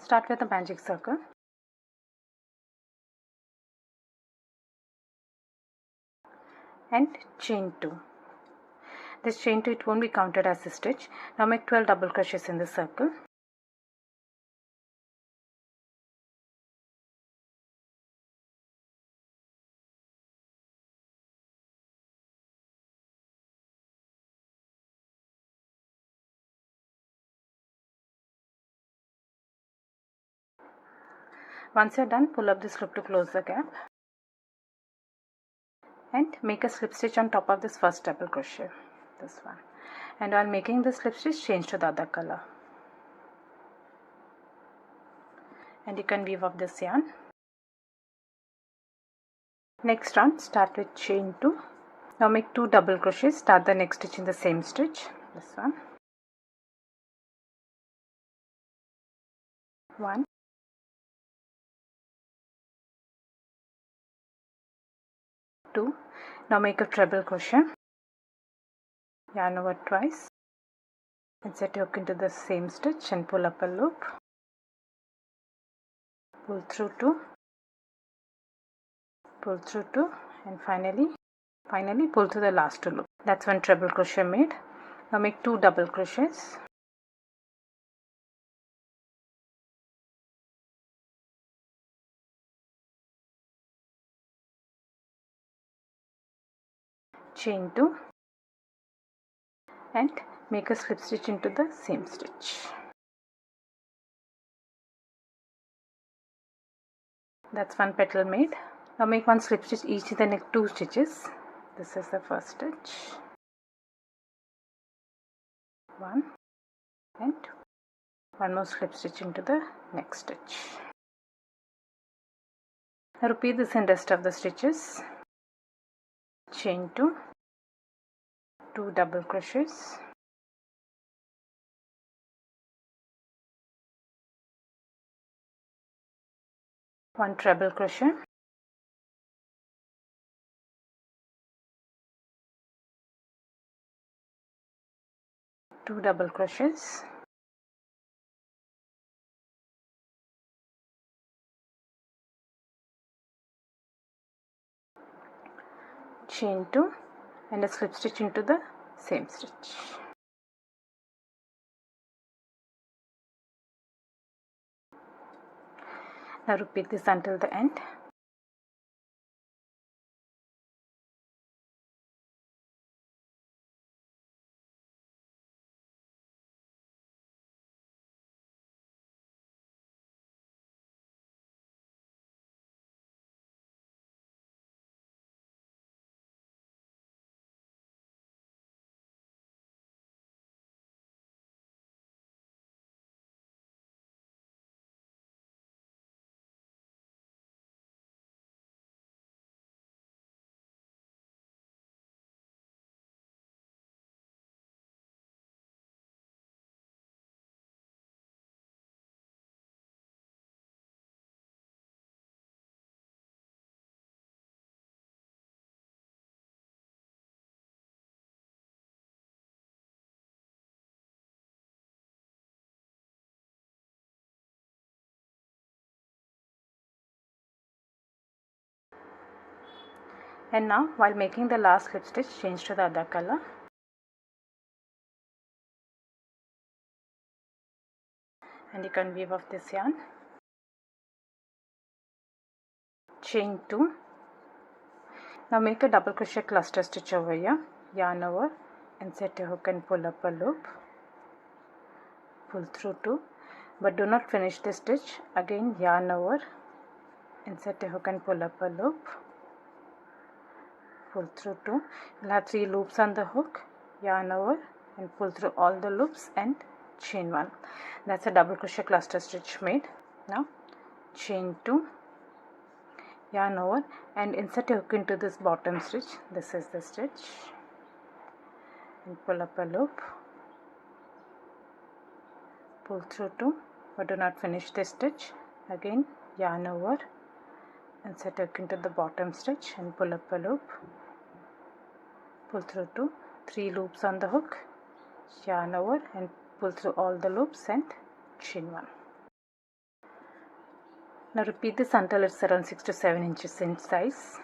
start with a magic circle and chain 2. This chain 2, it won't be counted as a stitch. Now make 12 double crochets in the circle. Once you're done, pull up this loop to close the gap and make a slip stitch on top of this first double crochet, this one. And while making the slip stitch, change to the other color. And you can weave up this yarn. Next round, start with chain 2. Now make 2 double crochets, start the next stitch in the same stitch, this one. 1, 2. Now make a treble crochet, yarn over twice, insert your hook into the same stitch and pull up a loop, pull through 2, pull through 2, and finally pull through the last 2 loops. That's one treble crochet made. Now make 2 double crochets, chain 2 and make a slip stitch into the same stitch. That's one petal made. Now make one slip stitch each in the next 2 stitches. This is the first stitch, 1, and one more slip stitch into the next stitch. Now repeat this in rest of the stitches. Chain 2, 2 double crochets, one treble crochet, two double crochets, chain 2 and a slip stitch into the same stitch. Now repeat this until the end. And now while making the last slip stitch, change to the other color. And you can weave off this yarn. Chain 2. Now make a double crochet cluster stitch over here, yarn over, insert your hook and pull up a loop, pull through 2, but do not finish the stitch. Again yarn over, insert a hook and pull up a loop, pull through 2. You'll have 3 loops on the hook, yarn over and pull through all the loops and chain 1. That's a double crochet cluster stitch made. Now chain 2, yarn over and insert a hook into this bottom stitch. This is the stitch, and pull up a loop, pull through 2, but do not finish this stitch. Again yarn over, insert a hook into the bottom stitch and pull up a loop, pull through 2, 3 loops on the hook, yarn over and pull through all the loops and chain 1. Now repeat this until it's around 6 to 7 inches in size.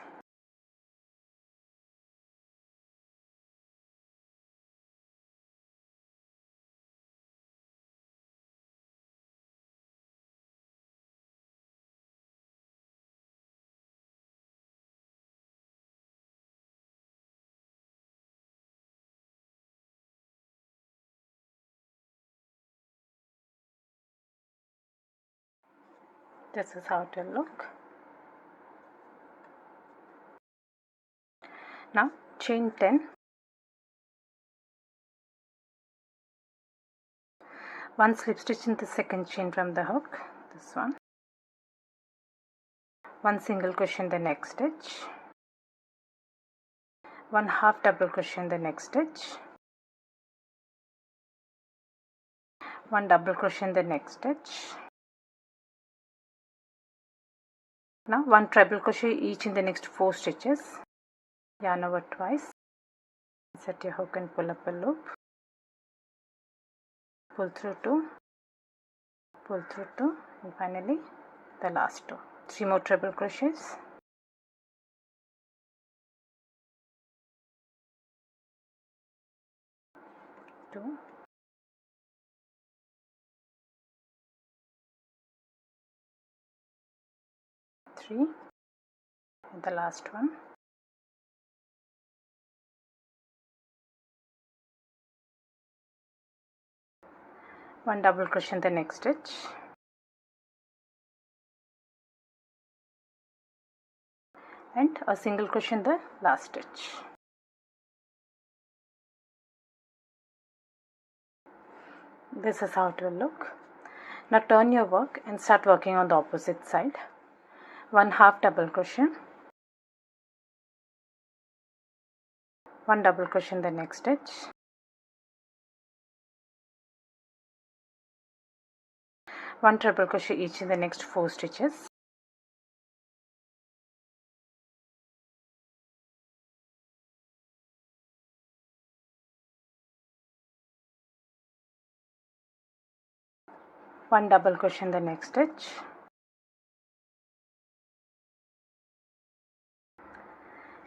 This is how it will look. Now chain 10. One slip stitch in the second chain from the hook, this one. One single crochet in the next stitch. One half double crochet in the next stitch. One double crochet in the next stitch. Now one treble crochet each in the next 4 stitches. Yarn over twice. Set your hook and pull up a loop. Pull through 2. Pull through 2, and finally the last 2. 3 more treble crochets. 2. 3, and the last one. One double crochet in the next stitch. And a single crochet in the last stitch. This is how it will look. Now turn your work and start working on the opposite side. One half double crochet. One double crochet in the next stitch. One treble crochet each in the next 4 stitches. One double crochet in the next stitch.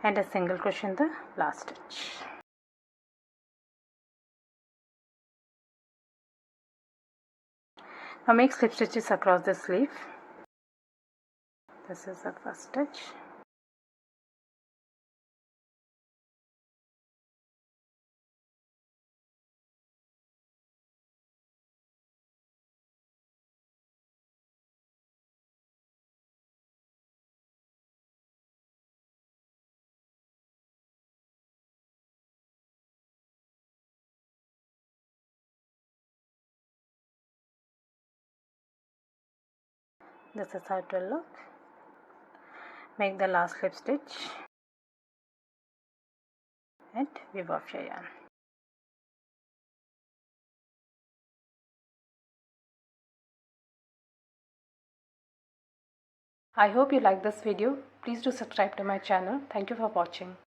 And a single crochet in the last stitch. Now make slip stitches across the sleeve. This is the first stitch. This is how it will look. Make the last slip stitch and weave off your yarn. I hope you like this video. Please do subscribe to my channel. Thank you for watching.